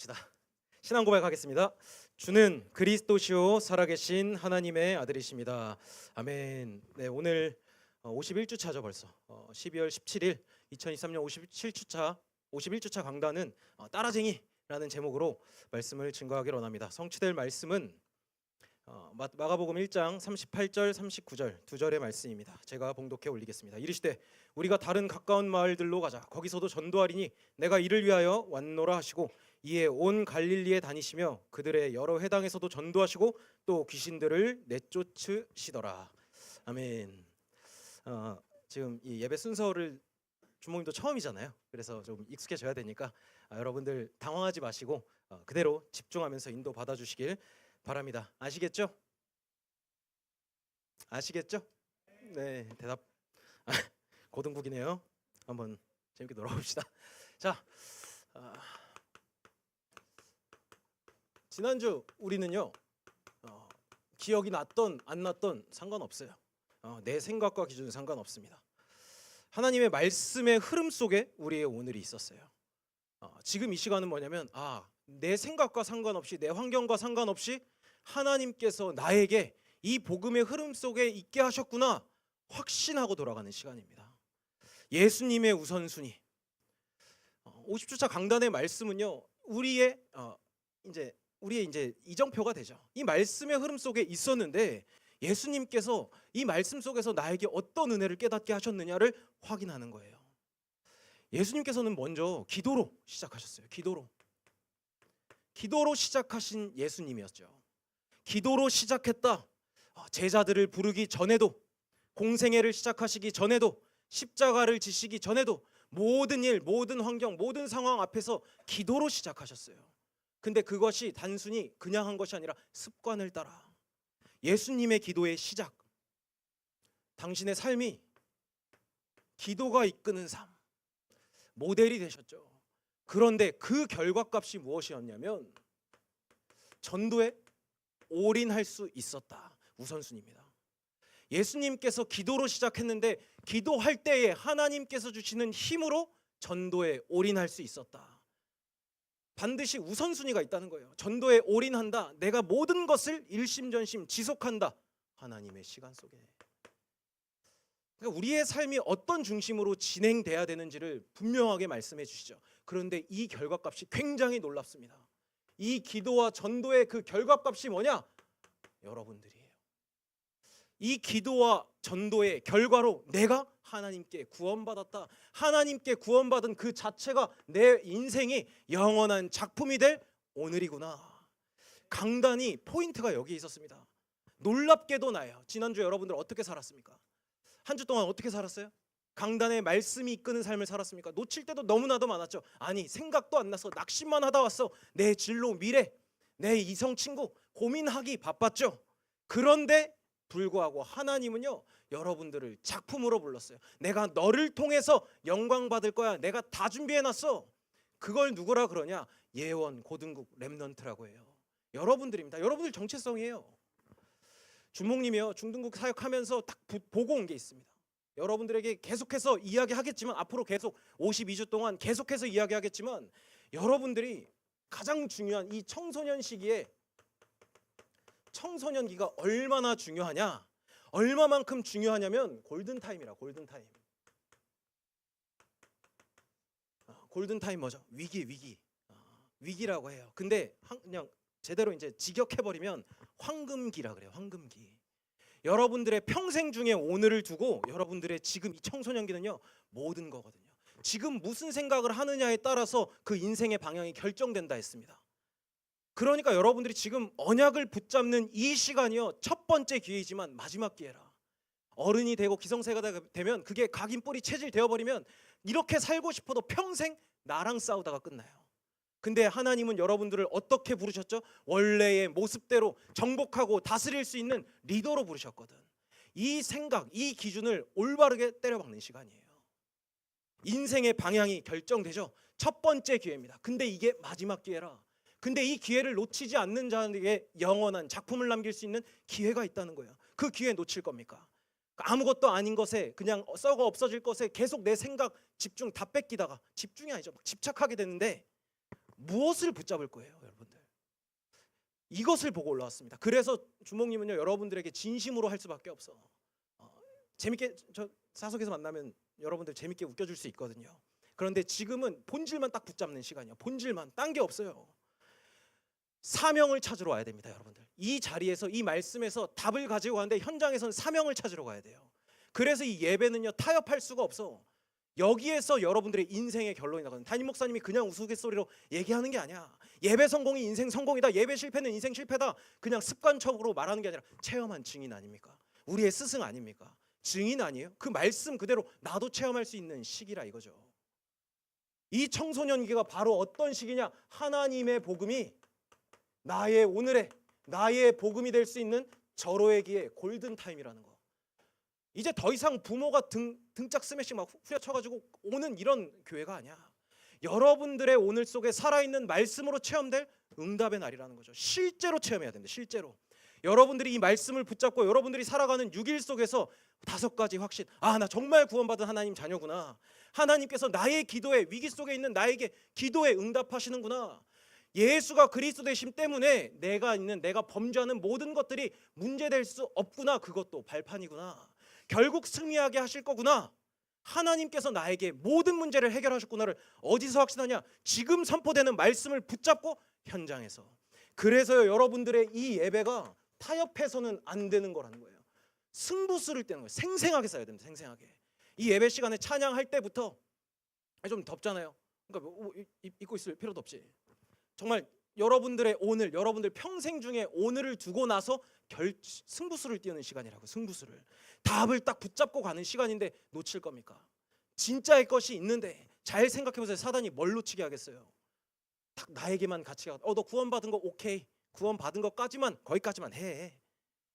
시다. 신앙 고백하겠습니다. 주는 그리스도시요 살아계신 하나님의 아들이십니다. 아멘. 네, 오늘 51주차죠 벌써. 12월 17일 2023년 51주차 강단은 따라쟁이라는 제목으로 말씀을 증거하기를 원합니다. 성취될 말씀은 마가복음 1장 38절 39절 두 절의 말씀입니다. 제가 봉독해 올리겠습니다. 이르시되 우리가 다른 가까운 마을들로 가자. 거기서도 전도하리니 내가 이를 위하여 왔노라 하시고 이에 온 갈릴리에 다니시며 그들의 여러 회당에서도 전도하시고 또 귀신들을 내쫓으시더라. 아멘. 지금 이 예배 순서를 주목님도 처음이잖아요. 그래서 좀 익숙해져야 되니까 여러분들 당황하지 마시고 그대로 집중하면서 인도 받아주시길 바랍니다. 아시겠죠? 아시겠죠? 네, 대답 고등국이네요. 한번 재밌게 놀아봅시다. 자, 지난주 우리는요 기억이 났던 안 났던 상관없어요. 내 생각과 기준은 상관없습니다. 하나님의 말씀의 흐름 속에 우리의 오늘이 있었어요. 지금 이 시간은 뭐냐면 내 생각과 상관없이 내 환경과 상관없이 하나님께서 나에게 이 복음의 흐름 속에 있게 하셨구나 확신하고 돌아가는 시간입니다. 예수님의 우선순위. 50주차 강단의 말씀은요 우리의 이제 이정표가 되죠. 이 말씀의 흐름 속에 있었는데 예수님께서 이 말씀 속에서 나에게 어떤 은혜를 깨닫게 하셨느냐를 확인하는 거예요. 예수님께서는 먼저 기도로 시작하셨어요. 기도로 시작하신 예수님이었죠. 기도로 시작했다. 제자들을 부르기 전에도, 공생애를 시작하시기 전에도, 십자가를 지시기 전에도 모든 일, 모든 환경, 모든 상황 앞에서 기도로 시작하셨어요. 근데 그것이 단순히 그냥 한 것이 아니라 습관을 따라 예수님의 기도의 시작, 당신의 삶이 기도가 이끄는 삶, 모델이 되셨죠. 그런데 그 결과값이 무엇이었냐면 전도에 올인할 수 있었다. 우선순위입니다. 예수님께서 기도로 시작했는데 기도할 때에 하나님께서 주시는 힘으로 전도에 올인할 수 있었다. 반드시 우선순위가 있다는 거예요. 전도에 올인한다. 내가 모든 것을 일심전심 지속한다. 하나님의 시간 속에. 그러니까 우리의 삶이 어떤 중심으로 진행돼야 되는지를 분명하게 말씀해 주시죠. 그런데 이 결과값이 굉장히 놀랍습니다. 이 기도와 전도의 그 결과값이 뭐냐? 여러분들이에요. 이 기도와 전도의 결과로 내가 하나님께 구원받았다. 하나님께 구원받은 그 자체가 내 인생이 영원한 작품이 될 오늘이구나. 강단이 포인트가 여기 있었습니다. 놀랍게도 나요. 지난주 여러분들 어떻게 살았습니까? 한 주 동안 어떻게 살았어요? 강단의 말씀이 이끄는 삶을 살았습니까? 놓칠 때도 너무나도 많았죠. 아니 생각도 안 나서 낙심만 하다 왔어. 내 진로 미래, 내 이성 친구 고민하기 바빴죠. 그런데 불구하고 하나님은요 여러분들을 작품으로 불렀어요. 내가 너를 통해서 영광 받을 거야. 내가 다 준비해놨어. 그걸 누구라 그러냐? 예원, 고등국, 렘넌트라고 해요. 여러분들입니다. 여러분들 정체성이에요. 주목님이요 중등국 사역하면서 딱 보고 온 게 있습니다. 여러분들에게 계속해서 이야기하겠지만 앞으로 계속 52주 동안 계속해서 이야기하겠지만 여러분들이 가장 중요한 이 청소년 시기에 청소년기가 얼마나 중요하냐? 얼마만큼 중요하냐면 골든타임이라. 골든타임. 골든타임 뭐죠? 위기라고 해요. 근데 그냥 제대로 이제 직역해버리면 황금기라 그래요. 황금기. 여러분들의 평생 중에 오늘을 두고 여러분들의 지금 이 청소년기는요 모든 거거든요. 지금 무슨 생각을 하느냐에 따라서 그 인생의 방향이 결정된다 했습니다. 그러니까 여러분들이 지금 언약을 붙잡는 이 시간이요 첫 번째 기회이지만 마지막 기회라. 어른이 되고 기성세가 되면 그게 각인 뿌리 체질 되어버리면 이렇게 살고 싶어도 평생 나랑 싸우다가 끝나요. 근데 하나님은 여러분들을 어떻게 부르셨죠? 원래의 모습대로 정복하고 다스릴 수 있는 리더로 부르셨거든. 이 생각, 이 기준을 올바르게 때려박는 시간이에요. 인생의 방향이 결정되죠. 첫 번째 기회입니다. 근데 이게 마지막 기회라. 근데 이 기회를 놓치지 않는 자에게 영원한 작품을 남길 수 있는 기회가 있다는 거예요. 그 기회 놓칠 겁니까? 아무것도 아닌 것에 그냥 썩어 없어질 것에 계속 내 생각 집중 다 뺏기다가 집중이 아니죠. 막 집착하게 되는데 무엇을 붙잡을 거예요, 여러분들? 이것을 보고 올라왔습니다. 그래서 주목님은요, 여러분들에게 진심으로 할 수밖에 없어. 재밌게 저 사석에서 만나면 여러분들 재밌게 웃겨줄 수 있거든요. 그런데 지금은 본질만 딱 붙잡는 시간이야. 본질만, 딴 게 없어요. 사명을 찾으러 와야 됩니다, 여러분들. 이 자리에서, 이 말씀에서 답을 가지고 가는데 현장에서는 사명을 찾으러 가야 돼요. 그래서 이 예배는요, 타협할 수가 없어. 여기에서 여러분들의 인생의 결론이 나거든요. 담임 목사님이 그냥 우스갯소리로 얘기하는 게 아니야. 예배 성공이 인생 성공이다, 예배 실패는 인생 실패다, 그냥 습관적으로 말하는 게 아니라 체험한 증인 아닙니까? 우리의 스승 아닙니까? 증인 아니에요? 그 말씀 그대로 나도 체험할 수 있는 시기라 이거죠. 이 청소년기가 바로 어떤 시기냐? 하나님의 복음이 나의 오늘의 나의 복음이 될 수 있는 절호의 골든 타임이라는 거. 이제 더 이상 부모가 등짝 스매싱 막 후려쳐가지고 오는 이런 교회가 아니야. 여러분들의 오늘 속에 살아있는 말씀으로 체험될 응답의 날이라는 거죠. 실제로 체험해야 됩니다. 실제로 여러분들이 이 말씀을 붙잡고 여러분들이 살아가는 6일 속에서 5가지 확신. 아, 나 정말 구원받은 하나님 자녀구나. 하나님께서 나의 기도에, 위기 속에 있는 나에게 기도에 응답하시는구나. 예수가 그리스도 되심 때문에 내가 범죄하는 모든 것들이 문제될 수 없구나. 그것도 발판이구나. 결국 승리하게 하실 거구나. 하나님께서 나에게 모든 문제를 해결하셨구나를 어디서 확신하냐? 지금 선포되는 말씀을 붙잡고 현장에서. 그래서요, 여러분들의 이 예배가 타협해서는 안 되는 거라는 거예요. 승부수를 떼는 거예요. 생생하게 써야 됩니다. 생생하게. 이 예배 시간에 찬양할 때부터 좀 덥잖아요. 그러니까 뭐 입고 있을 필요도 없지. 정말 여러분들의 오늘, 여러분들 평생 중에 오늘을 두고 나서 승부수를 띄우는 시간이라고. 승부수를. 답을 딱 붙잡고 가는 시간인데 놓칠 겁니까? 진짜의 것이 있는데 잘 생각해보세요. 사단이 뭘 놓치게 하겠어요? 딱 나에게만 가치가. 너 구원받은 거 오케이. 구원받은 것까지만, 거기까지만 해.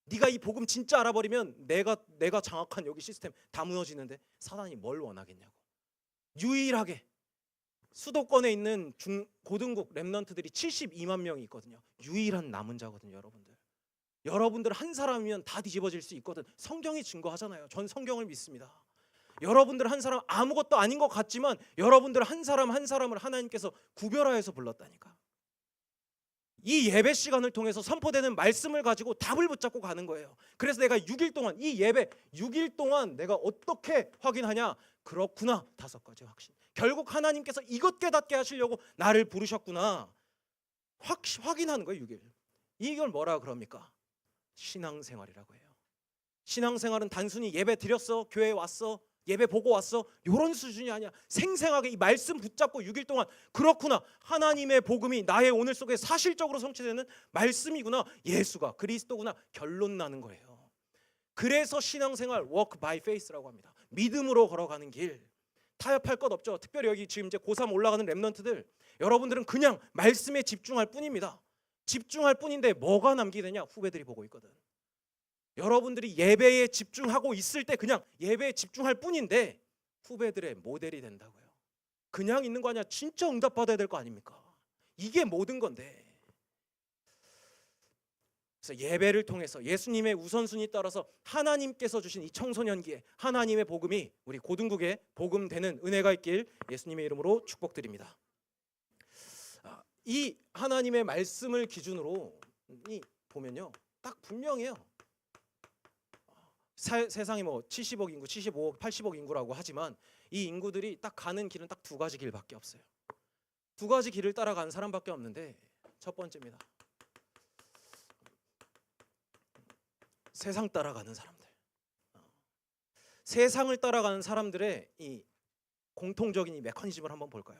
네가 이 복음 진짜 알아버리면 내가 장악한 여기 시스템 다 무너지는데 사단이 뭘 원하겠냐고. 유일하게 수도권에 있는 고등국 렘넌트들이 72만 명이 있거든요. 유일한 남은 자거든요, 여러분들. 여러분들 한 사람이면 다 뒤집어질 수 있거든. 성경이 증거하잖아요. 전 성경을 믿습니다. 여러분들 한 사람 아무것도 아닌 것 같지만 여러분들 한 사람 한 사람을 하나님께서 구별하여서 불렀다니까. 이 예배 시간을 통해서 선포되는 말씀을 가지고 답을 붙잡고 가는 거예요. 그래서 내가 6일 동안, 이 예배 6일 동안 내가 어떻게 확인하냐? 그렇구나. 5가지 확신. 결국 하나님께서 이것 깨닫게 하시려고 나를 부르셨구나. 확인하는 거예요. 6일. 이걸 뭐라 그럽니까? 신앙생활이라고 해요. 신앙생활은 단순히 예배 드렸어, 교회에 왔어, 예배 보고 왔어, 이런 수준이 아니야. 생생하게 이 말씀 붙잡고 6일 동안 그렇구나. 하나님의 복음이 나의 오늘 속에 사실적으로 성취되는 말씀이구나. 예수가 그리스도구나. 결론 나는 거예요. 그래서 신앙생활 walk by faith라고 합니다. 믿음으로 걸어가는 길. 타협할 것 없죠. 특별히 여기 지금 이제 고3 올라가는 렘넌트들, 여러분들은 그냥 말씀에 집중할 뿐입니다. 집중할 뿐인데 뭐가 남기느냐? 후배들이 보고 있거든. 여러분들이 예배에 집중하고 있을 때 그냥 예배에 집중할 뿐인데 후배들의 모델이 된다고요. 그냥 있는 거 아니야. 진짜 응답받아야 될 거 아닙니까? 이게 모든 건데. 그래서 예배를 통해서 예수님의 우선순위 따라서 하나님께서 주신 이 청소년기에 하나님의 복음이 우리 고등국에 복음되는 은혜가 있길 예수님의 이름으로 축복드립니다. 이 하나님의 말씀을 기준으로 보면요, 딱 분명해요. 세상이 뭐 70억 인구, 75억, 80억 인구라고 하지만 이 인구들이 딱 가는 길은 딱 2가지 길밖에 없어요. 2가지 길을 따라가는 사람밖에 없는데, 첫 번째입니다. 세상 따라가는 사람들. 세상을 따라가는 사람들의 이 공통적인 이 메커니즘을 한번 볼까요?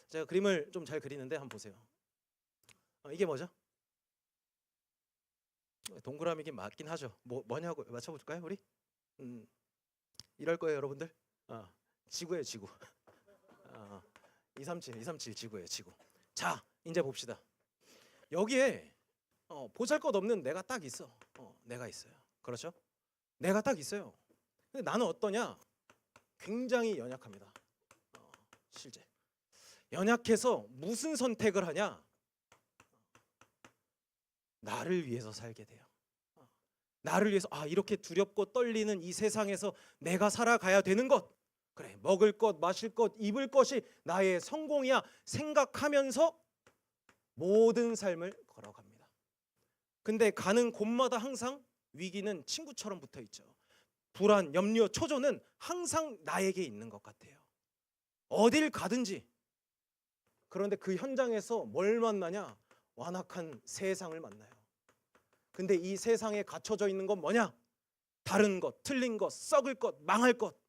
제가 그림을 좀 잘 그리는데 한번 보세요. 이게 뭐죠? 동그라미긴 맞긴 하죠. 뭐냐고 맞춰볼까요, 우리? 이럴 거예요, 여러분들. 지구예요, 지구. 237 지구예요, 지구. 자, 이제 봅시다. 여기에 보잘것없는 내가 딱 있어. 내가 있어요. 그렇죠? 내가 딱 있어요. 근데 나는 어떠냐? 굉장히 연약합니다. 실제 연약해서 무슨 선택을 하냐? 나를 위해서 살게 돼요. 나를 위해서 이렇게 두렵고 떨리는 이 세상에서 내가 살아가야 되는 것, 그래, 먹을 것, 마실 것, 입을 것이 나의 성공이야 생각하면서 모든 삶을 걸어갑니다. 근데 가는 곳마다 항상 위기는 친구처럼 붙어 있죠. 불안, 염려, 초조는 항상 나에게 있는 것 같아요. 어딜 가든지. 그런데 그 현장에서 뭘 만나냐? 완악한 세상을 만나요. 근데 이 세상에 갇혀져 있는 건 뭐냐? 다른 것, 틀린 것, 썩을 것, 망할 것.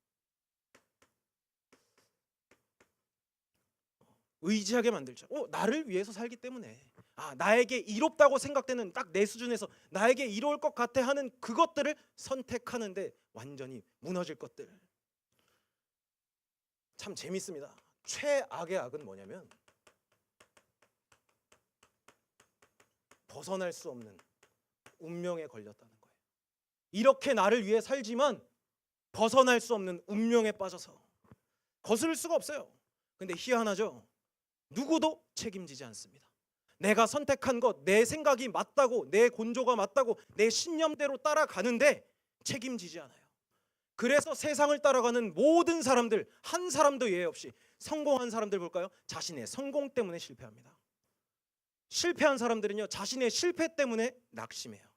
의지하게 만들죠. 나를 위해서 살기 때문에. 나에게 이롭다고 생각되는 딱 내 수준에서 나에게 이로울 것 같아 하는 그것들을 선택하는데 완전히 무너질 것들. 참 재밌습니다. 최악의 악은 뭐냐면 벗어날 수 없는 운명에 걸렸다는 거예요. 이렇게 나를 위해 살지만 벗어날 수 없는 운명에 빠져서 거스를 수가 없어요. 근데 희한하죠. 누구도 책임지지 않습니다. 내가 선택한 것, 내 생각이 맞다고, 내 곤조가 맞다고, 내 신념대로 따라가는데 책임지지 않아요. 그래서 세상을 따라가는 모든 사람들, 한 사람도 예외 없이 성공한 사람들 볼까요? 자신의 성공 때문에 실패합니다. 실패한 사람들은요, 자신의 실패 때문에 낙심해요.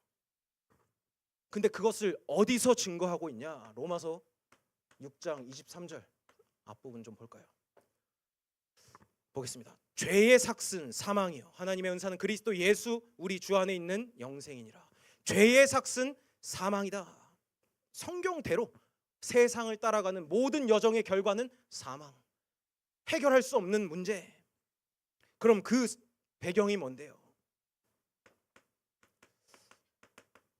근데 그것을 어디서 증거하고 있냐? 로마서 6장 23절 앞부분 좀 볼까요? 보겠습니다. 죄의 삭슨 사망이요 하나님의 은사는 그리스도 예수 우리 주 안에 있는 영생이니라. 죄의 삭슨 사망이다. 성경대로 세상을 따라가는 모든 여정의 결과는 사망. 해결할 수 없는 문제. 그럼 그 배경이 뭔데요?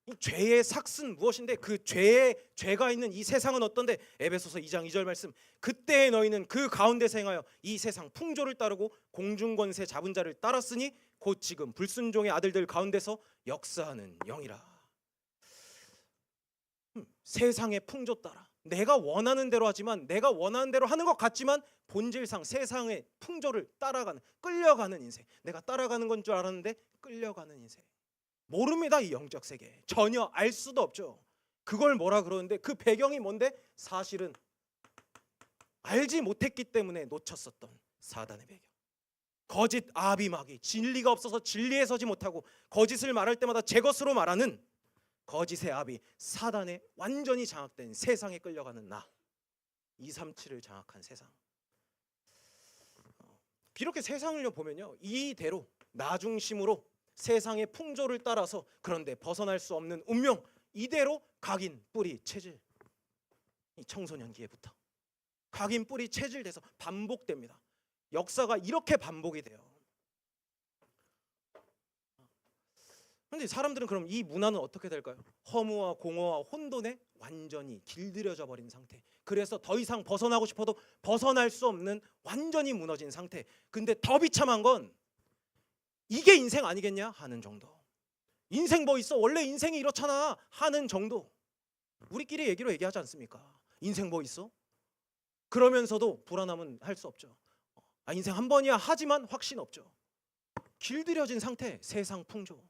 이 죄의 삭슨 무엇인데 그 죄가 있는 이 세상은 어떤데? 에베소서 2장 2절 말씀. 그때 너희는 그 가운데서 행하여 이 세상 풍조를 따르고 공중권세 잡은 자를 따랐으니 곧 지금 불순종의 아들들 가운데서 역사하는 영이라. 세상의 풍조 따라 내가 원하는 대로 하지만 내가 원하는 대로 하는 것 같지만 본질상 세상의 풍조를 따라가는 끌려가는 인생. 내가 따라가는 건 줄 알았는데 끌려가는 인생. 모릅니다. 이 영적 세계 전혀 알 수도 없죠. 그걸 뭐라 그러는데 그 배경이 뭔데? 사실은 알지 못했기 때문에 놓쳤었던 사단의 배경. 거짓 아비마귀, 진리가 없어서 진리에 서지 못하고 거짓을 말할 때마다 제 것으로 말하는 거짓의 아비 사단에 완전히 장악된 세상에 끌려가는 나. 237을 장악한 세상. 이렇게 세상을 보면요, 이대로 나 중심으로 세상의 풍조를 따라서 그런데 벗어날 수 없는 운명, 이대로 각인 뿌리 체질. 이 청소년기에부터 각인 뿌리 체질돼서 반복됩니다. 역사가 이렇게 반복이 돼요. 그런데 사람들은 그럼 이 문화는 어떻게 될까요? 허무와 공허와 혼돈에 완전히 길들여져 버린 상태. 그래서 더 이상 벗어나고 싶어도 벗어날 수 없는 완전히 무너진 상태. 근데 더 비참한 건 이게 인생 아니겠냐 하는 정도. 인생 뭐 있어? 원래 인생이 이렇잖아 하는 정도. 우리끼리 얘기하지 않습니까? 인생 뭐 있어? 그러면서도 불안함은 할 수 없죠. 인생 한 번이야 하지만 확신 없죠. 길들여진 상태, 세상 풍조.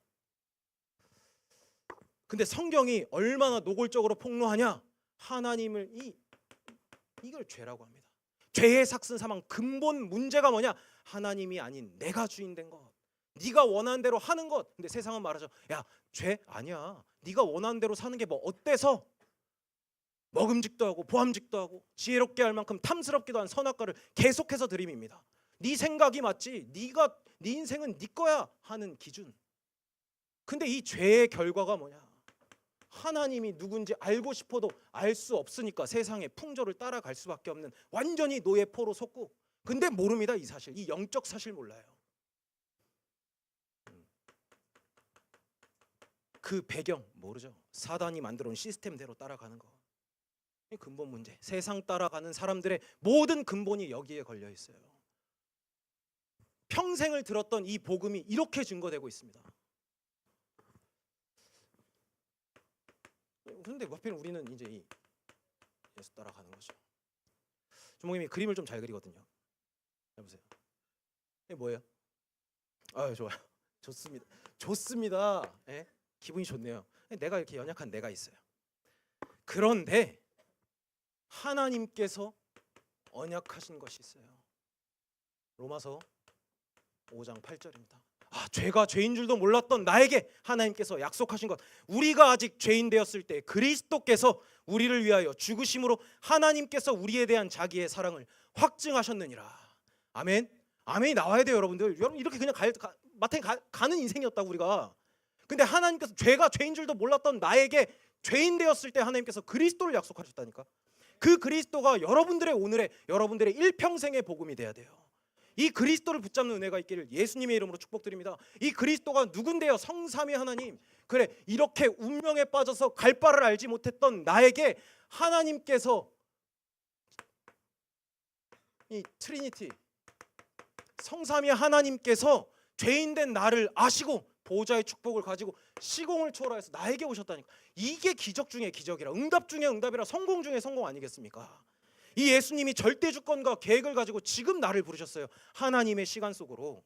근데 성경이 얼마나 노골적으로 폭로하냐? 하나님을 이걸 죄라고 합니다. 죄의 삭슨 사망 근본 문제가 뭐냐? 하나님이 아닌 내가 주인 된 것. 네가 원하는 대로 하는 것. 근데 세상은 말하죠. 야, 죄 아니야. 네가 원하는 대로 사는 게 뭐 어때서? 먹음직도 하고 보암직도 하고 지혜롭게 할 만큼 탐스럽기도 한 선악과를 계속해서 들이밉니다. 네 생각이 맞지. 네 인생은 네 거야 하는 기준. 근데 이 죄의 결과가 뭐냐? 하나님이 누군지 알고 싶어도 알 수 없으니까 세상의 풍조를 따라갈 수밖에 없는 완전히 노예 포로 속고. 근데 모릅니다. 이 사실. 이 영적 사실 몰라요. 그 배경 모르죠. 사단이 만들어 온 시스템대로 따라가는 거. 이 근본 문제. 세상 따라가는 사람들의 모든 근본이 여기에 걸려 있어요. 평생을 들었던 이 복음이 이렇게 증거되고 있습니다. 그런데 하필 우리는 이제 이 예수 따라가는 거죠. 주목님이 그림을 좀 잘 그리거든요. 해보세요. 이게 뭐예요? 좋아요. 좋습니다. 좋습니다. 예? 기분이 좋네요. 내가 이렇게 연약한 내가 있어요. 그런데 하나님께서 언약하신 것이 있어요. 로마서 5장 8절입니다. 죄가 죄인 줄도 몰랐던 나에게 하나님께서 약속하신 것, 우리가 아직 죄인 되었을 때 그리스도께서 우리를 위하여 죽으심으로 하나님께서 우리에 대한 자기의 사랑을 확증하셨느니라. 아멘. 아멘이 나와야 돼요, 여러분들. 여러분 이렇게 그냥 마땅히 가는 인생이었다고 우리가. 근데 하나님께서 죄가 죄인 줄도 몰랐던 나에게 죄인 되었을 때 하나님께서 그리스도를 약속하셨다니까. 그 그리스도가 여러분들의 오늘의 여러분들의 일평생의 복음이 돼야 돼요. 이 그리스도를 붙잡는 은혜가 있기를 예수님의 이름으로 축복드립니다. 이 그리스도가 누군데요? 성삼위 하나님. 그래, 이렇게 운명에 빠져서 갈 바를 알지 못했던 나에게 하나님께서 이 트리니티 성삼위 하나님께서 죄인된 나를 아시고 보호자의 축복을 가지고 시공을 초월해서 나에게 오셨다니까. 이게 기적 중에 기적이라, 응답 중에 응답이라, 성공 중에 성공 아니겠습니까? 이 예수님이 절대 주권과 계획을 가지고 지금 나를 부르셨어요. 하나님의 시간 속으로.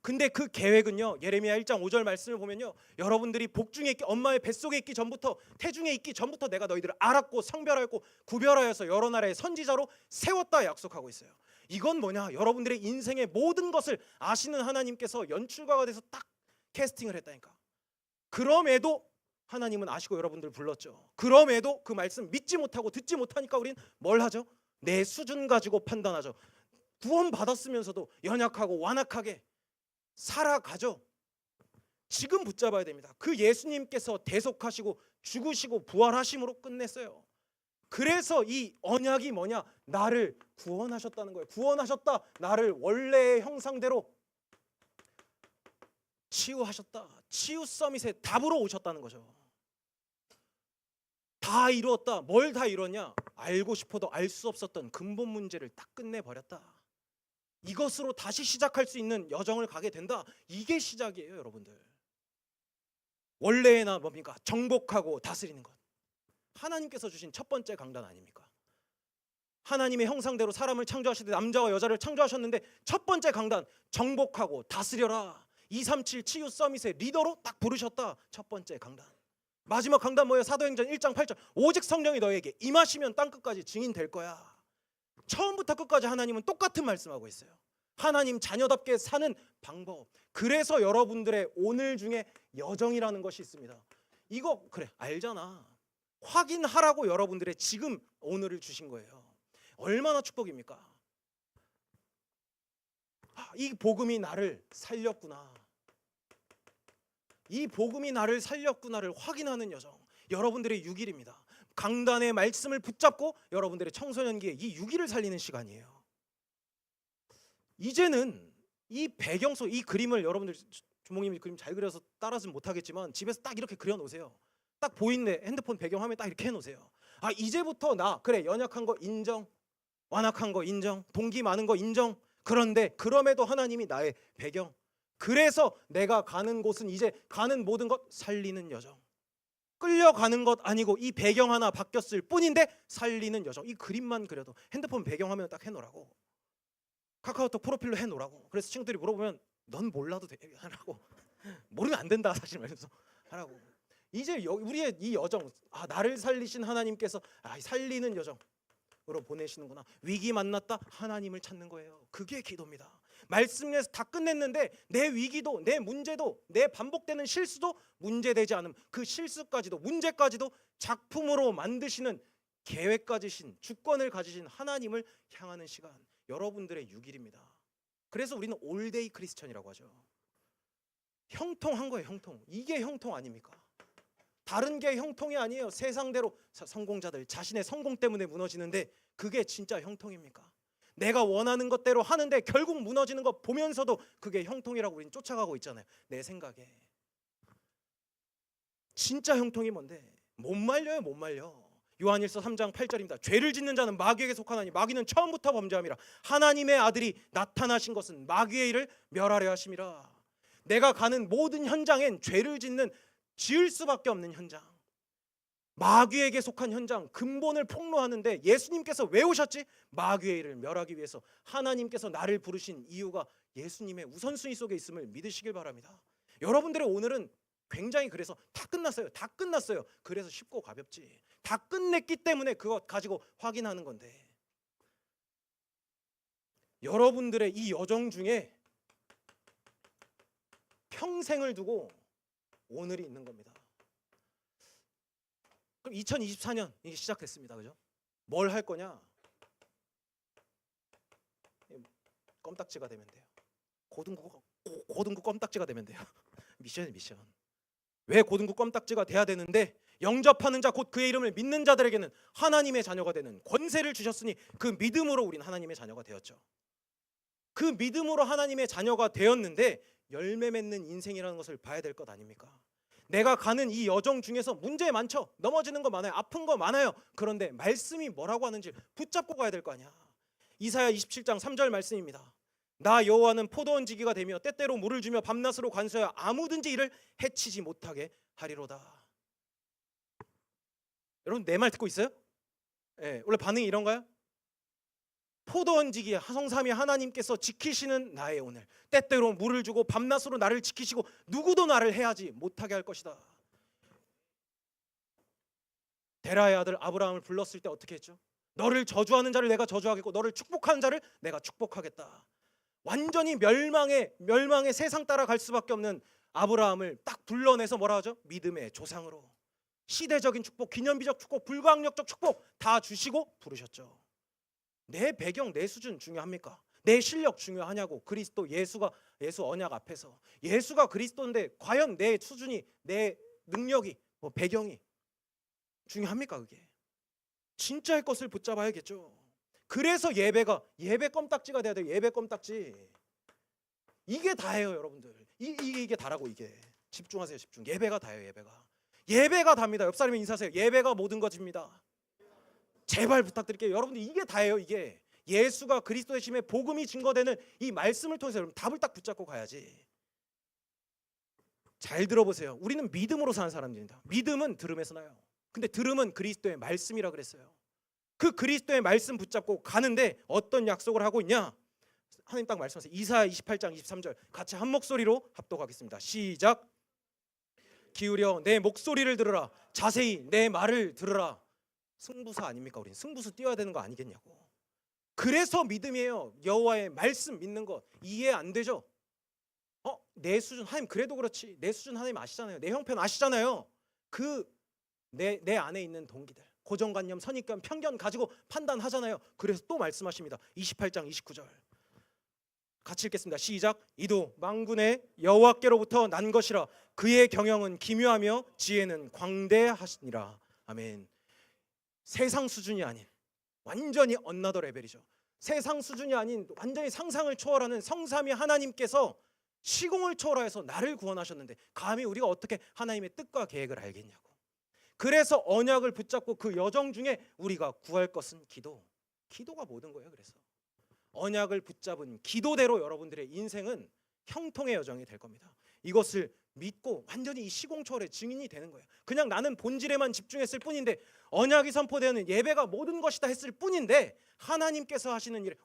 근데 그 계획은요, 예레미야 1장 5절 말씀을 보면요, 여러분들이 복중에 있기, 엄마의 뱃속에 있기 전부터, 태중에 있기 전부터 내가 너희들을 알았고 성별하였고 구별하여서 여러 나라의 선지자로 세웠다 약속하고 있어요. 이건 뭐냐? 여러분들의 인생의 모든 것을 아시는 하나님께서 연출가가 돼서 딱 캐스팅을 했다니까. 그럼에도 하나님은 아시고 여러분들 불렀죠. 그럼에도 그 말씀 믿지 못하고 듣지 못하니까 우린 뭘 하죠? 내 수준 가지고 판단하죠. 구원 받았으면서도 연약하고 완악하게 살아가죠. 지금 붙잡아야 됩니다. 그 예수님께서 대속하시고 죽으시고 부활하심으로 끝냈어요. 그래서 이 언약이 뭐냐? 나를 구원하셨다는 거예요. 구원하셨다. 나를 원래의 형상대로 치유하셨다. 치유 서밋에 답으로 오셨다는 거죠. 다 이루었다. 뭘 다 이뤘냐? 알고 싶어도 알 수 없었던 근본 문제를 딱 끝내버렸다. 이것으로 다시 시작할 수 있는 여정을 가게 된다. 이게 시작이에요, 여러분들. 원래나 뭡니까? 정복하고 다스리는 것. 하나님께서 주신 첫 번째 강단 아닙니까? 하나님의 형상대로 사람을 창조하시되 남자와 여자를 창조하셨는데 첫 번째 강단, 정복하고 다스려라. 237 치유 서밋의 리더로 딱 부르셨다. 첫 번째 강단. 마지막 강단 뭐예요? 사도행전 1장 8절. 오직 성령이 너에게 임하시면 땅끝까지 증인 될 거야. 처음부터 끝까지 하나님은 똑같은 말씀하고 있어요. 하나님 자녀답게 사는 방법. 그래서 여러분들의 오늘 중에 여정이라는 것이 있습니다. 이거 그래 알잖아. 확인하라고 여러분들의 지금 오늘을 주신 거예요. 얼마나 축복입니까? 이 복음이 나를 살렸구나. 이 복음이 나를 살렸구나를 확인하는 여정. 여러분들의 6일입니다. 강단의 말씀을 붙잡고 여러분들의 청소년기에 이 6일을 살리는 시간이에요. 이제는 이 배경 속 이 그림을 여러분들 주목님이 그림 잘 그려서 따라서는 못하겠지만 집에서 딱 이렇게 그려놓으세요. 딱 보이네. 핸드폰 배경화면 딱 이렇게 해놓으세요. 이제부터 나 그래 연약한 거 인정, 완악한 거 인정, 동기 많은 거 인정. 그런데 그럼에도 하나님이 나의 배경. 그래서 내가 가는 곳은 이제 가는 모든 것 살리는 여정. 끌려가는 것 아니고 이 배경 하나 바뀌었을 뿐인데 살리는 여정. 이 그림만 그려도 핸드폰 배경화면 딱 해놓으라고. 카카오톡 프로필로 해놓으라고. 그래서 친구들이 물어보면 넌 몰라도 돼 하라고. 모르면 안 된다 사실 말해서 하라고. 이제 우리의 이 여정, 나를 살리신 하나님께서 살리는 여정으로 보내시는구나. 위기 만났다, 하나님을 찾는 거예요. 그게 기도입니다. 말씀에서 다 끝냈는데 내 위기도, 내 문제도, 내 반복되는 실수도 문제되지 않음. 그 실수까지도, 문제까지도 작품으로 만드시는 계획 가지신, 주권을 가지신 하나님을 향하는 시간. 여러분들의 6일입니다. 그래서 우리는 올데이 크리스천이라고 하죠. 형통한 거예요, 형통. 이게 형통 아닙니까? 다른 게 형통이 아니에요. 세상대로 성공자들 자신의 성공 때문에 무너지는데 그게 진짜 형통입니까? 내가 원하는 것대로 하는데 결국 무너지는 거 보면서도 그게 형통이라고 우리는 쫓아가고 있잖아요. 내 생각에. 진짜 형통이 뭔데? 못 말려요, 못 말려. 요한일서 3장 8절입니다. 죄를 짓는 자는 마귀에게 속하나니 마귀는 처음부터 범죄함이라. 하나님의 아들이 나타나신 것은 마귀의 일을 멸하려 하심이라. 내가 가는 모든 현장엔 죄를 지을 수밖에 없는 현장, 마귀에게 속한 현장, 근본을 폭로하는데 예수님께서 왜 오셨지? 마귀의 일을 멸하기 위해서. 하나님께서 나를 부르신 이유가 예수님의 우선순위 속에 있음을 믿으시길 바랍니다. 여러분들의 오늘은 굉장히 그래서 다 끝났어요. 다 끝났어요. 그래서 쉽고 가볍지. 다 끝냈기 때문에 그것 가지고 확인하는 건데 여러분들의 이 여정 중에 평생을 두고 오늘이 있는 겁니다. 그럼 2024년 이게 시작됐습니다. 그죠? 뭘 할 거냐? 껌딱지가 되면 돼요. 고등부 껌딱지가 되면 돼요. 미션이 미션. 왜 고등부 껌딱지가 돼야 되는데, 영접하는 자 곧 그의 이름을 믿는 자들에게는 하나님의 자녀가 되는 권세를 주셨으니 그 믿음으로 우린 하나님의 자녀가 되었죠. 그 믿음으로 하나님의 자녀가 되었는데 열매 맺는 인생이라는 것을 봐야 될 것 아닙니까? 내가 가는 이 여정 중에서 문제 많죠. 넘어지는 거 많아요. 아픈 거 많아요. 그런데 말씀이 뭐라고 하는지 붙잡고 가야 될 거 아니야. 이사야 27장 3절 말씀입니다. 나 여호와는 포도원 지기가 되며 때때로 물을 주며 밤낮으로 관수하여 아무든지 이를 해치지 못하게 하리로다. 여러분 내 말 듣고 있어요? 네, 원래 반응이 이런가요? 포도원 지기 성삼위 하나님께서 지키시는 나의 오늘, 때때로 물을 주고 밤낮으로 나를 지키시고 누구도 나를 해하지 못하게 할 것이다. 데라의 아들 아브라함을 불렀을 때 어떻게 했죠? 너를 저주하는 자를 내가 저주하겠고 너를 축복하는 자를 내가 축복하겠다. 완전히 멸망의 세상 따라갈 수밖에 없는 아브라함을 딱 불러내서 뭐라 하죠? 믿음의 조상으로. 시대적인 축복, 기념비적 축복, 불가항력적 축복 다 주시고 부르셨죠. 내 배경, 내 수준 중요합니까? 내 실력 중요하냐고. 그리스도 예수 언약 앞에서 예수가 그리스도인데 과연 내 수준이, 내 능력이, 배경이 중요합니까? 그게 진짜의 것을 붙잡아야겠죠. 그래서 예배 껌딱지가 돼야 돼요. 예배 껌딱지. 이게 다예요, 여러분들. 이게 다라고. 이게 집중하세요. 집중. 예배가 다예요. 예배가 답니다. 옆 사람이 인사하세요. 예배가 모든 것입니다. 제발 부탁드릴게요. 여러분들 이게 다예요. 이게 예수가 그리스도의 심에 복음이 증거되는 이 말씀을 통해서 여러분 답을 딱 붙잡고 가야지. 잘 들어보세요. 우리는 믿음으로 사는 사람들입니다. 믿음은 들음에서 나요. 근데 들음은 그리스도의 말씀이라 그랬어요. 그 그리스도의 말씀 붙잡고 가는데 어떤 약속을 하고 있냐? 하나님 딱 말씀하세요. 이사야 28장 23절 같이 한 목소리로 합독하겠습니다. 시작. 기울여 내 목소리를 들으라. 자세히 내 말을 들으라. 승부사 아닙니까? 우린 승부수 띄워야 되는 거 아니겠냐고. 그래서 믿음이에요. 여호와의 말씀 믿는 것. 이해 안 되죠? 내 수준 하나님 그래도 그렇지. 내 수준 하나님 아시잖아요. 내 형편 아시잖아요. 내 안에 있는 동기들, 고정관념, 선입견, 편견 가지고 판단하잖아요. 그래서 또 말씀하십니다. 28장 29절 같이 읽겠습니다. 시작. 이도 만군의 여호와께로부터 난 것이라. 그의 경영은 기묘하며 지혜는 광대하시니라. 아멘. 세상 수준이 아닌 완전히 언나더 레벨이죠. 세상 수준이 아닌 완전히 상상을 초월하는 성삼위 하나님께서 시공을 초월해서 나를 구원하셨는데 감히 우리가 어떻게 하나님의 뜻과 계획을 알겠냐고. 그래서 언약을 붙잡고 그 여정 중에 우리가 구할 것은 기도가 모든 거예요. 그래서 언약을 붙잡은 기도대로 여러분들의 인생은 형통의 여정이 될 겁니다. 이것을 믿고 완전히 이 시공초월의 증인이 되는 거예요. 그냥 나는 본질에만 집중했을 뿐인데, 언약이 선포되는 예배가 모든 것이다 했을 뿐인데 하나님께서 하시는 일에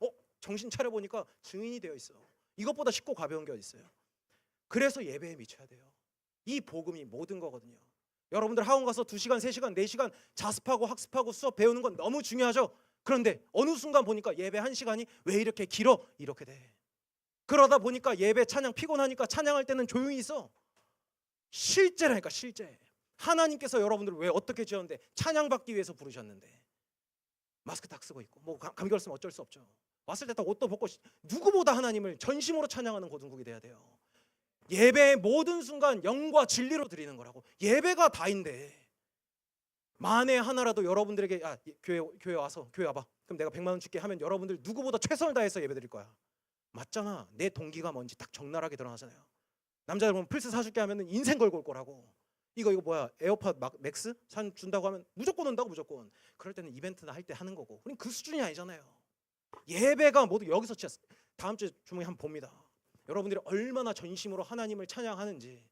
정신 차려보니까 증인이 되어 있어. 이것보다 쉽고 가벼운 게 어디 있어요? 그래서 예배에 미쳐야 돼요. 이 복음이 모든 거거든요. 여러분들 학원 가서 2시간, 3시간, 4시간 자습하고 학습하고 수업 배우는 건 너무 중요하죠. 그런데 어느 순간 보니까 예배 1시간이 왜 이렇게 길어? 이렇게 돼. 그러다 보니까 예배 찬양 피곤하니까 찬양할 때는 조용히 있어. 실제라니까, 실제. 하나님께서 여러분들을 왜 어떻게 지었는데 찬양받기 위해서 부르셨는데 마스크 딱 쓰고 있고 뭐 감기 걸렸으면 어쩔 수 없죠. 왔을 때 딱 옷도 벗고 누구보다 하나님을 전심으로 찬양하는 고등국이 돼야 돼요. 예배의 모든 순간 영과 진리로 드리는 거라고. 예배가 다인데 만에 하나라도 여러분들에게 교회 와서 교회 와봐. 그럼 내가 100만 원 줄게 하면 여러분들 누구보다 최선을 다해서 예배 드릴 거야. 맞잖아. 내 동기가 뭔지 딱 적나라하게 드러나잖아요. 남자들 보면 플스 사줄게 하면 인생 걸고 올 거라고. 이거 뭐야 에어팟 맥스 준다고 하면 무조건 온다고. 무조건. 그럴 때는 이벤트나 할 때 하는 거고. 우린 그 수준이 아니잖아요. 예배가 모두 여기서 진짜 다음 주에 주목이 한번 봅니다. 여러분들이 얼마나 전심으로 하나님을 찬양하는지.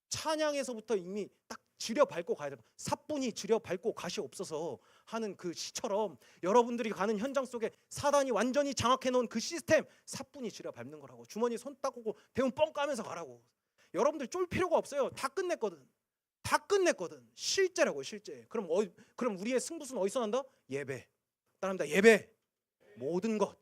찬양에서부터 이미 딱 지려밟고 가야 돼요. 사뿐히 지려밟고 가시옵소서 하는 그 시처럼 여러분들이 가는 현장 속에 사단이 완전히 장악해 놓은 그 시스템 사뿐히 지려밟는 거라고. 주머니 손 닦고 대문 뻥 까면서 가라고. 여러분들 쫄 필요가 없어요. 다 끝냈거든. 실제라고. 실제. 그럼 우리의 승부수는 어디서 난다? 예배. 따라합니다. 예배. 모든 것.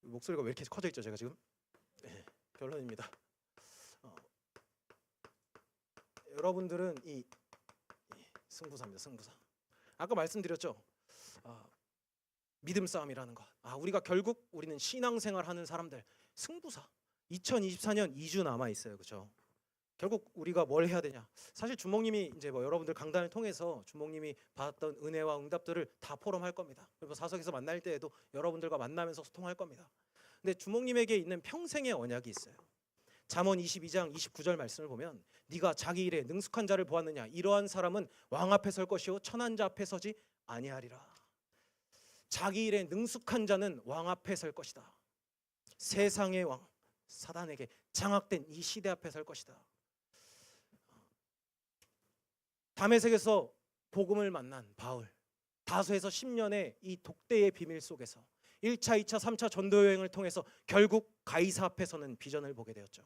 목소리가 왜 이렇게 커져 있죠? 제가 지금 네, 결론입니다. 여러분들은 이 승부사입니다. 승부사. 아까 말씀드렸죠. 믿음 싸움이라는 것. 우리가 결국 우리는 신앙생활 하는 사람들 승부사. 2024년 2주 남아 있어요. 그렇죠? 결국 우리가 뭘 해야 되냐? 사실 주목님이 이제 뭐 여러분들 강단을 통해서 주목님이 받았던 은혜와 응답들을 다 포럼할 겁니다. 그리고 사석에서 만날 때에도 여러분들과 만나면서 소통할 겁니다. 근데 주목님에게 있는 평생의 언약이 있어요. 잠언 22장 29절 말씀을 보면 네가 자기 일에 능숙한 자를 보았느냐? 이러한 사람은 왕 앞에 설 것이요 천한 자 앞에 서지 아니하리라. 자기 일에 능숙한 자는 왕 앞에 설 것이다. 세상의 왕 사단에게 장악된 이 시대 앞에 설 것이다. 다메섹에서 복음을 만난 바울, 다소에서 10년의 이 독대의 비밀 속에서 1차, 2차, 3차 전도 여행을 통해서 결국 가이사 앞에 서는 비전을 보게 되었죠.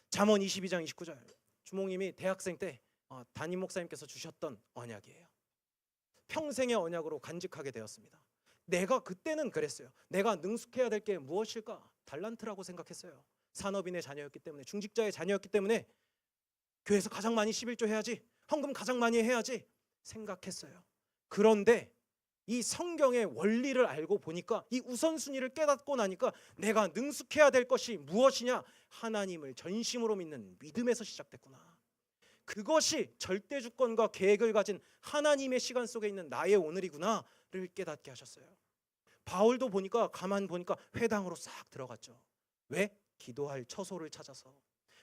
잠언 22장 29절 주목님이 대학생 때 담임 목사님께서 주셨던 언약이에요. 평생의 언약으로 간직하게 되었습니다. 내가 그때는 그랬어요. 내가 능숙해야 될 게 무엇일까? 달란트라고 생각했어요. 산업인의 자녀였기 때문에, 중직자의 자녀였기 때문에 교회에서 가장 많이 11조 해야지, 헌금 가장 많이 해야지 생각했어요. 그런데 이 성경의 원리를 알고 보니까, 이 우선순위를 깨닫고 나니까 내가 능숙해야 될 것이 무엇이냐? 하나님을 전심으로 믿는 믿음에서 시작됐구나. 그것이 절대 주권과 계획을 가진 하나님의 시간 속에 있는 나의 오늘이구나를 깨닫게 하셨어요. 바울도 보니까 가만 보니까 회당으로 싹 들어갔죠. 왜? 기도할 처소를 찾아서.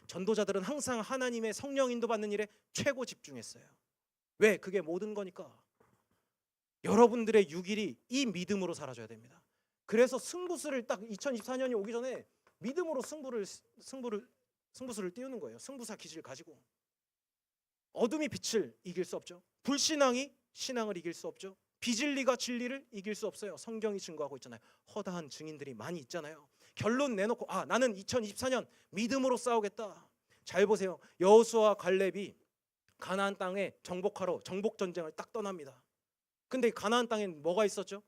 전도자들은 항상 하나님의 성령 인도받는 일에 최고 집중했어요. 왜? 그게 모든 거니까. 여러분들의 6일이 이 믿음으로 살아줘야 됩니다. 그래서 승부수를 딱 2024년이 오기 전에 믿음으로 승부수를 띄우는 거예요. 승부사 기질 가지고. 어둠이 빛을 이길 수 없죠. 불신앙이 신앙을 이길 수 없죠. 비진리가 진리를 이길 수 없어요. 성경이 증거하고 있잖아요. 허다한 증인들이 많이 있잖아요. 결론 내놓고 나는 2024년 믿음으로 싸우겠다. 잘 보세요. 여호수아와 갈렙이 가나안 땅에 정복하러 정복 전쟁을 딱 떠납니다. 근데 가나안 땅엔 뭐가 있었죠?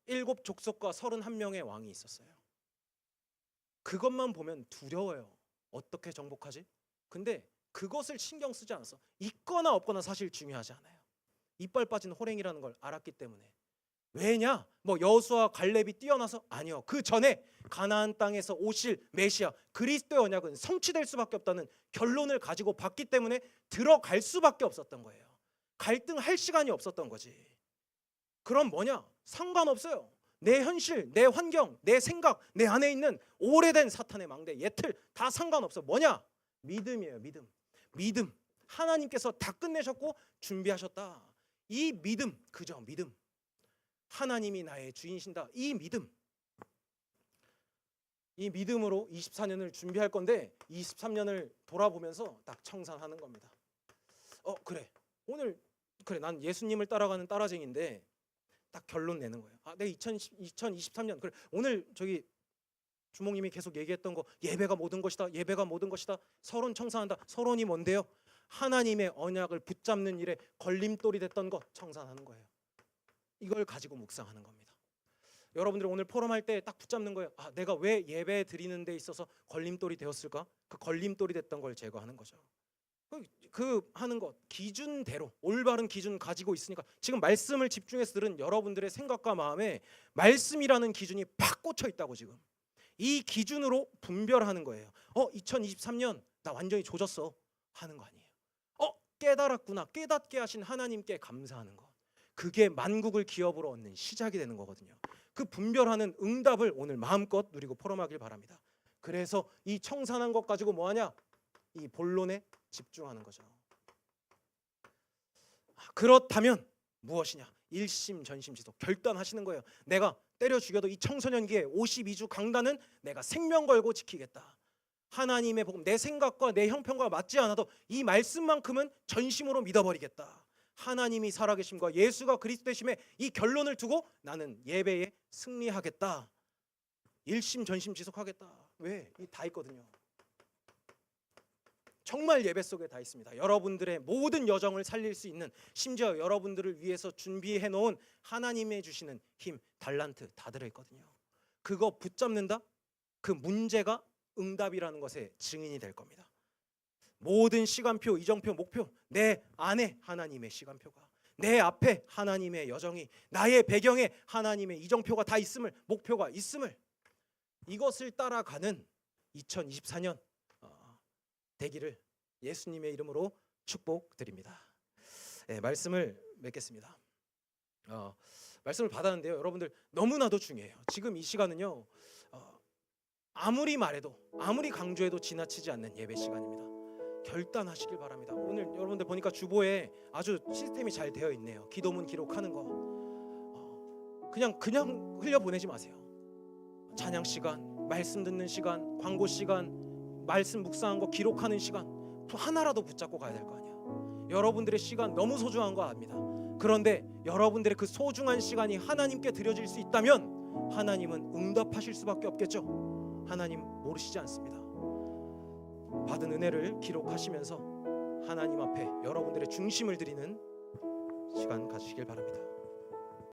7족속과 31명의 왕이 있었어요. 그것만 보면 두려워요. 어떻게 정복하지? 근데 그것을 신경 쓰지 않았어. 있거나 없거나 사실 중요하지 않아요. 이빨 빠진 호랭이라는 걸 알았기 때문에. 왜냐? 여호수아 갈렙이 뛰어나서? 아니요. 그 전에 가나안 땅에서 오실 메시아 그리스도의 언약은 성취될 수밖에 없다는 결론을 가지고 봤기 때문에 들어갈 수밖에 없었던 거예요. 갈등할 시간이 없었던 거지. 그럼 뭐냐? 상관없어요. 내 현실, 내 환경, 내 생각, 내 안에 있는 오래된 사탄의 망대, 예틀 다 상관없어. 뭐냐? 믿음이에요. 믿음. 하나님께서 다 끝내셨고 준비하셨다. 이 믿음, 그저 믿음. 하나님이 나의 주인이신다. 이 믿음으로 24년을 준비할 건데 23년을 돌아보면서 딱 청산하는 겁니다. 난 예수님을 따라가는 따라쟁인데 딱 결론 내는 거예요. 내가 2023년 그래 오늘 저기 주목님이 계속 얘기했던 거 예배가 모든 것이다. 예배가 모든 것이다. 서론 청산한다. 서론이 뭔데요? 하나님의 언약을 붙잡는 일에 걸림돌이 됐던 것 청산하는 거예요. 이걸 가지고 묵상하는 겁니다. 여러분들 오늘 포럼할 때 딱 붙잡는 거예요. 내가 왜 예배 드리는 데 있어서 걸림돌이 되었을까? 그 걸림돌이 됐던 걸 제거하는 거죠. 그 하는 것 기준대로 올바른 기준 가지고 있으니까 지금 말씀을 집중해서 들은 여러분들의 생각과 마음에 말씀이라는 기준이 팍 꽂혀 있다고. 지금 이 기준으로 분별하는 거예요. 2023년 나 완전히 조졌어 하는 거 아니에요. 깨달았구나. 깨닫게 하신 하나님께 감사하는 것. 그게 만국을 기업으로 얻는 시작이 되는 거거든요. 그 분별하는 응답을 오늘 마음껏 누리고 포럼하길 바랍니다. 그래서 이 청산한 것 가지고 뭐하냐? 이 본론에 집중하는 거죠. 그렇다면 무엇이냐? 일심전심지속 결단하시는 거예요. 내가 때려 죽여도 이 청소년기에 52주 강단은 내가 생명 걸고 지키겠다. 하나님의 복음, 내 생각과 내 형편과 맞지 않아도 이 말씀만큼은 전심으로 믿어버리겠다. 하나님이 살아계심과 예수가 그리스도이심에 이 결론을 두고 나는 예배에 승리하겠다. 일심전심지속하겠다. 왜? 이 다 있거든요. 정말 예배 속에 다 있습니다. 여러분들의 모든 여정을 살릴 수 있는, 심지어 여러분들을 위해서 준비해 놓은 하나님의 주시는 힘, 달란트 다 들어있거든요. 그거 붙잡는다? 그 문제가 응답이라는 것의 증인이 될 겁니다. 모든 시간표, 이정표, 목표, 내 안에 하나님의 시간표가, 내 앞에 하나님의 여정이, 나의 배경에 하나님의 이정표가 다 있음을, 목표가 있음을, 이것을 따라가는 2024년 되기를 예수님의 이름으로 축복드립니다. 네, 말씀을 맺겠습니다. 말씀을 받았는데요, 여러분들 너무나도 중요해요. 지금 이 시간은요, 아무리 말해도 아무리 강조해도 지나치지 않는 예배 시간입니다. 결단하시길 바랍니다. 오늘 여러분들 보니까 주보에 아주 시스템이 잘 되어 있네요. 기도문 기록하는 거 그냥 흘려보내지 마세요. 찬양 시간, 말씀 듣는 시간, 광고 시간, 말씀 묵상한 거 기록하는 시간 하나라도 붙잡고 가야 될 거 아니야. 여러분들의 시간 너무 소중한 거 압니다. 그런데 여러분들의 그 소중한 시간이 하나님께 드려질 수 있다면 하나님은 응답하실 수밖에 없겠죠. 하나님 모르시지 않습니다. 받은 은혜를 기록하시면서 하나님 앞에 여러분들의 중심을 드리는 시간 가지시길 바랍니다.